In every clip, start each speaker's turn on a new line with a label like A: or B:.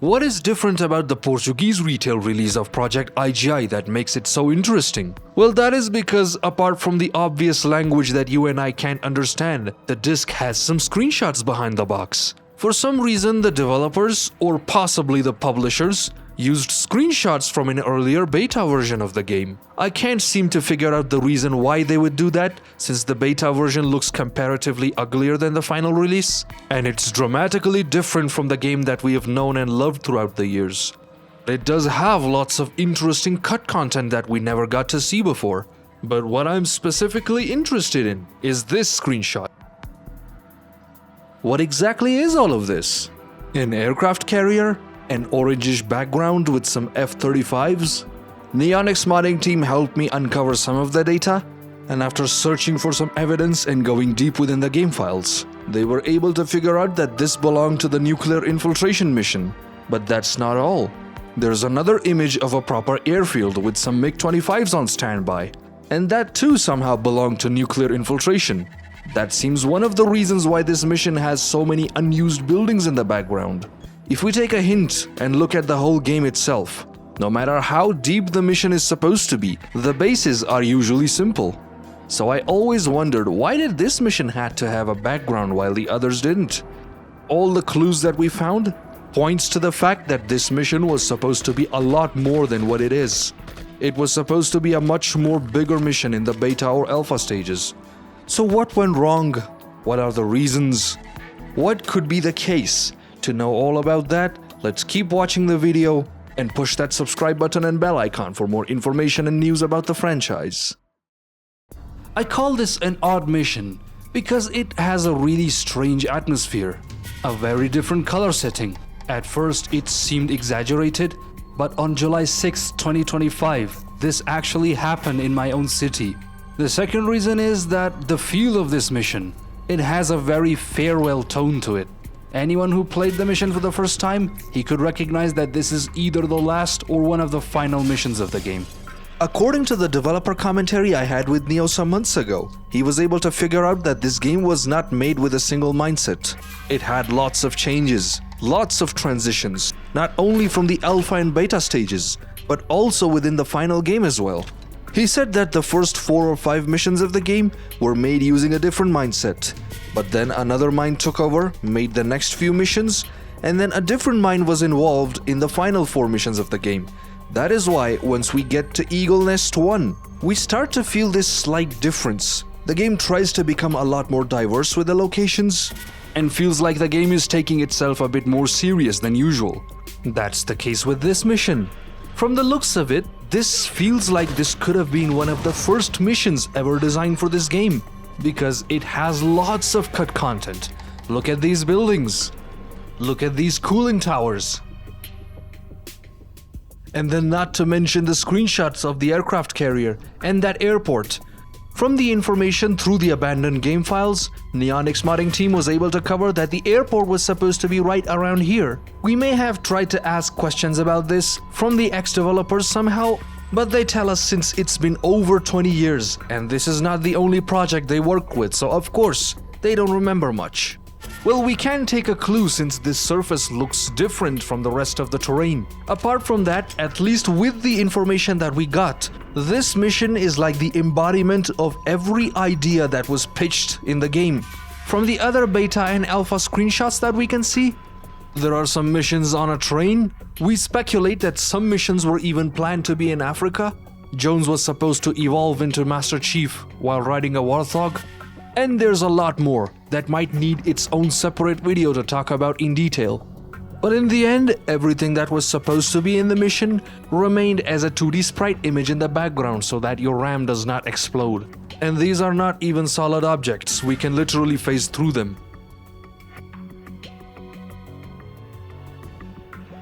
A: What is different about the Portuguese retail release of Project IGI that makes it so interesting? Well, that is because apart from the obvious language that you and I can't understand, the disc has some screenshots behind the box. For some reason, the developers, or possibly the publishers, used screenshots from an earlier beta version of the game. I can't seem to figure out the reason why they would do that, since the beta version looks comparatively uglier than the final release, and it's dramatically different from the game that we have known and loved throughout the years. It does have lots of interesting cut content that we never got to see before, but what I'm specifically interested in is this screenshot. What exactly is all of this? An aircraft carrier? An orangish background with some F-35s? Neonix modding team helped me uncover some of the data, and after searching for some evidence and going deep within the game files, they were able to figure out that this belonged to the nuclear infiltration mission. But that's not all. There's another image of a proper airfield with some MiG-25s on standby, and that too somehow belonged to nuclear infiltration. That seems one of the reasons why this mission has so many unused buildings in the background. If we take a hint and look at the whole game itself, no matter how deep the mission is supposed to be, the bases are usually simple. So I always wondered, why did this mission had to have a background while the others didn't? All the clues that we found points to the fact that this mission was supposed to be a lot more than what it is. It was supposed to be a much more bigger mission in the beta or alpha stages. So what went wrong? What are the reasons? What could be the case? To know all about that, let's keep watching the video and push that subscribe button and bell icon for more information and news about the franchise. I call this an odd mission because it has a really strange atmosphere, a very different color setting. At first it seemed exaggerated, but on July 6, 2025, this actually happened in my own city. The second reason is that the feel of this mission, it has a very farewell tone to it. Anyone who played the mission for the first time, he could recognize that this is either the last or one of the final missions of the game. According to the developer commentary I had with Neo some months ago, he was able to figure out that this game was not made with a single mindset. It had lots of changes, lots of transitions, not only from the alpha and beta stages, but also within the final game as well. He said that the first 4 or 5 missions of the game were made using a different mindset, but then another mind took over, made the next few missions, and then a different mind was involved in the final 4 missions of the game. That is why once we get to Eagle Nest 1, we start to feel this slight difference. The game tries to become a lot more diverse with the locations, and feels like the game is taking itself a bit more serious than usual. That's the case with this mission. From the looks of it, this feels like this could have been one of the first missions ever designed for this game, because it has lots of cut content. Look at these buildings. Look at these cooling towers. And then not to mention the screenshots of the aircraft carrier and that airport. From the information through the abandoned game files, Neonix modding team was able to cover that the airport was supposed to be right around here. We may have tried to ask questions about this from the ex-developers somehow, but they tell us since it's been over 20 years and this is not the only project they work with, so of course, they don't remember much. Well, we can take a clue since this surface looks different from the rest of the terrain. Apart from that, at least with the information that we got, this mission is like the embodiment of every idea that was pitched in the game. From the other beta and alpha screenshots that we can see, there are some missions on a train. We speculate that some missions were even planned to be in Africa. Jones was supposed to evolve into Master Chief while riding a warthog. And there's a lot more that might need its own separate video to talk about in detail. But in the end, everything that was supposed to be in the mission remained as a 2D sprite image in the background so that your RAM does not explode. And these are not even solid objects, we can literally phase through them.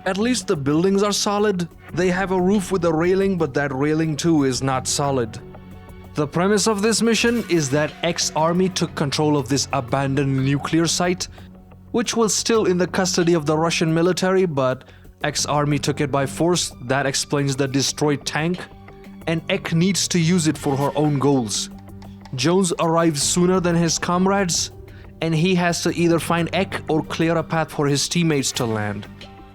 A: At least the buildings are solid. They have a roof with a railing, but that railing too is not solid. The premise of this mission is that ex-army took control of this abandoned nuclear site, which was still in the custody of the Russian military, but ex-army took it by force. That explains the destroyed tank, and Ek needs to use it for her own goals. Jones arrives sooner than his comrades, and he has to either find Ek or clear a path for his teammates to land.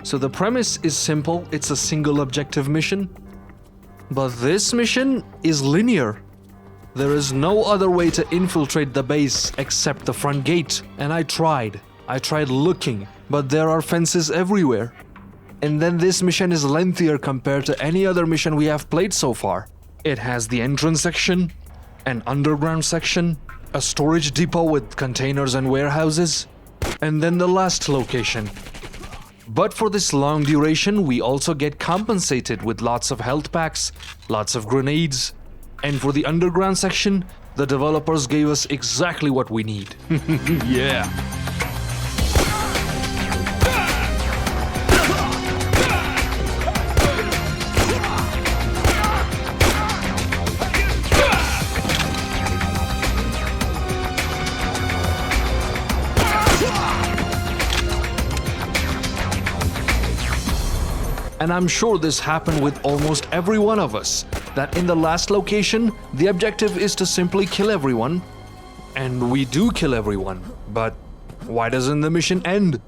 A: So the premise is simple, it's a single objective mission. But this mission is linear. There is no other way to infiltrate the base except the front gate. And I tried looking, but there are fences everywhere. And then this mission is lengthier compared to any other mission we have played so far. It has the entrance section, an underground section, a storage depot with containers and warehouses, and then the last location. But for this long duration, we also get compensated with lots of health packs, lots of grenades, and for the underground section, the developers gave us exactly what we need. Yeah. And I'm sure this happened with almost every one of us, that in the last location, the objective is to simply kill everyone. And we do kill everyone, but why doesn't the mission end?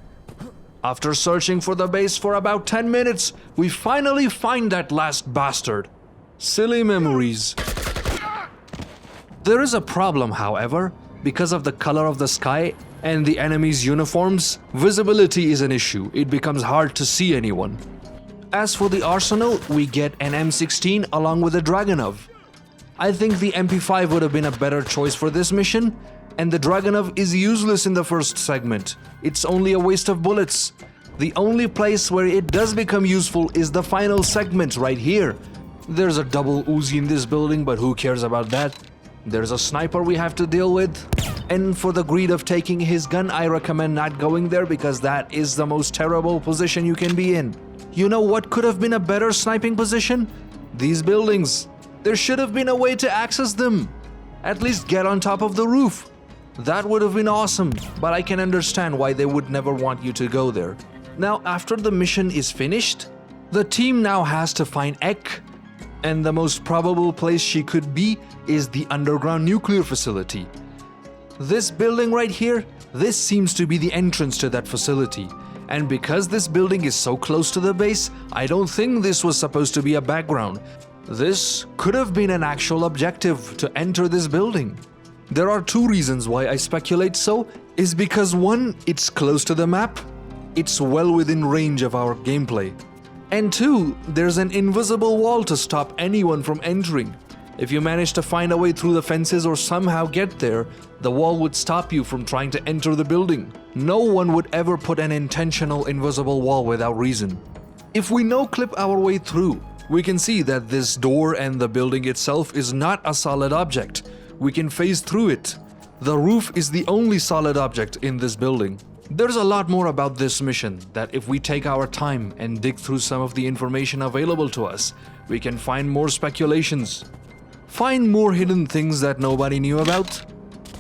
A: After searching for the base for about 10 minutes, we finally find that last bastard. Silly memories. There is a problem, however. Because of the color of the sky and the enemy's uniforms, visibility is an issue. It becomes hard to see anyone. As for the arsenal, we get an M16 along with a Dragunov. I think the MP5 would have been a better choice for this mission, and the Dragunov is useless in the first segment. It's only a waste of bullets. The only place where it does become useful is the final segment right here. There's a double Uzi in this building, but who cares about that? There's a sniper we have to deal with. And for the greed of taking his gun, I recommend not going there because that is the most terrible position you can be in. You know what could have been a better sniping position? These buildings. There should have been a way to access them. At least get on top of the roof. That would have been awesome, but I can understand why they would never want you to go there. Now, after the mission is finished, the team now has to find Ek, and the most probable place she could be is the underground nuclear facility. This building right here, this seems to be the entrance to that facility. And because this building is so close to the base, I don't think this was supposed to be a background. This could have been an actual objective to enter this building. There are two reasons why I speculate so, is because one, it's close to the map, it's well within range of our gameplay. And two, there's an invisible wall to stop anyone from entering. If you manage to find a way through the fences or somehow get there, the wall would stop you from trying to enter the building. No one would ever put an intentional invisible wall without reason. If we no-clip our way through, we can see that this door and the building itself is not a solid object. We can phase through it. The roof is the only solid object in this building. There's a lot more about this mission that if we take our time and dig through some of the information available to us, we can find more speculations. Find more hidden things that nobody knew about.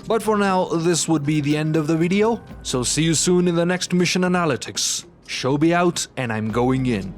A: But for now, this would be the end of the video, so see you soon in the next mission analytics. Show be out, and I'm going in.